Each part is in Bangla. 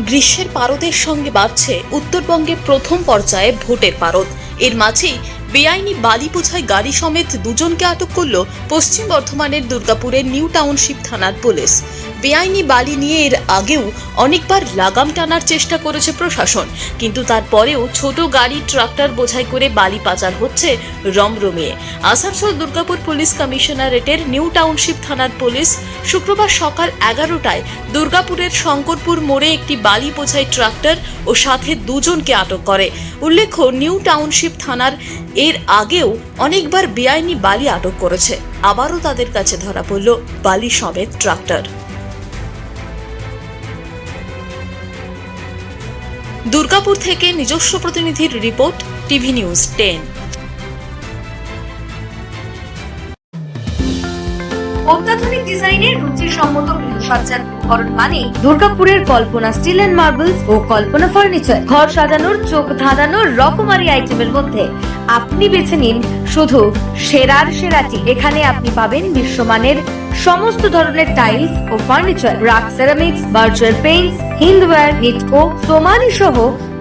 গ্রীষ্মের পারদের সঙ্গে বাড়ছে উত্তরবঙ্গে প্রথম পর্যায়ে ভোটের পারদ। এর মাঝেই বেআইনি বালি বোঝাই গাড়ি সমেত দুজনকে আটক করল পশ্চিম বর্ধমানের দুর্গাপুরের নিউ টাউনশিপ থানার পুলিশ। বেআইনি বালি নিয়ে এর আগেও অনেকবার লাগাম টানার চেষ্টা করেছে প্রশাসন, কিন্তু তারপরেও ছোট গাড়ি ট্রাক্টর বোঝাই করে বালি পাচার হচ্ছে রমরমিয়ে। আসানসোল দুর্গাপুর পুলিশ কমিশনারেটের নিউ টাউনশিপ থানার পুলিশ শুক্রবার সকাল 11টায় দুর্গাপুরের শঙ্করপুর মোড়ে একটি বালি বোঝাই ট্রাক্টর ও সাথে দুজনকে আটক করে। উল্লেখ্য, নিউ টাউনশিপ থানার এর আগেও অনেকবার বেআইনি বালি আটক করেছে। আবারও তাদের কাছে ধরা পড়ল বালি সমেত ট্রাক্টর। দুর্গাপুর থেকে নিজস্ব প্রতিনিধির রিপোর্ট, টিভি নিউজ 10। অত্যাধুনিক ডিজাইনের রুচিসম্মত গৃহসজ্জার উপকরণ মানে দুর্গাপুরের কল্পনা স্টিল এন্ড মার্বেলস ও কল্পনা ফার্নিচার। ঘর সাজানোর, চোখ ধাঁধানোর রকমারি আইটেমের মধ্যে আপনি বেছে নিন শুধু সেরার সেরাটি। এখানে আপনি পাবেন বিশ্বমানের সমস্ত ধরনের টাইলস ও furniture, RAK ceramics, Berger paints, Hindware, Nitco, Somany সহ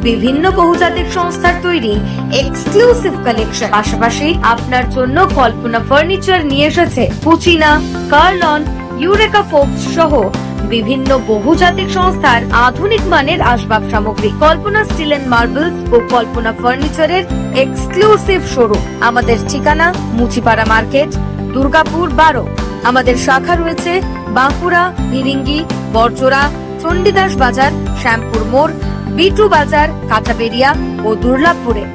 বিভিন্ন বহুজাতিক সংস্থার তৈরি এক্সক্লুসিভ কালেকশন। পাশাপাশি আপনার জন্য কল্পনা ফার্নিচার নিয়ে এসেছে কুচিনা, কার্লন, ইউরেকা ফোর্বস সহ বিভিন্ন বহুজাতিক সংস্থার আধুনিক মানের আসবাব সামগ্রী। কল্পনা স্টিল এন্ড মার্বেলস ও কল্পনা ফার্নিচারের এক্সক্লুসিভ শোরুম। আমাদের ঠিকানা মুচিপাড়া মার্কেট, দুর্গাপুর 12। আমাদের শাখা রয়েছে বাঁকুড়া, ফিরিঙ্গি, বড়জোড়া, চণ্ডীদাস বাজার, শ্যামপুর মোড়, বিটু বাজার, কাঁটাবেড়িয়া ও দুর্গাপুরে।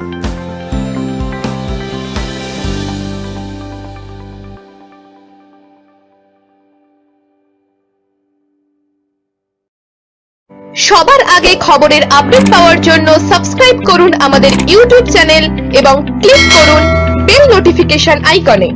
সবার আগে খবরের আপডেট পাওয়ার জন্য সাবস্ক্রাইব করুন আমাদের ইউটিউব চ্যানেল এবং ক্লিক করুন বেল নোটিফিকেশন আইকনে।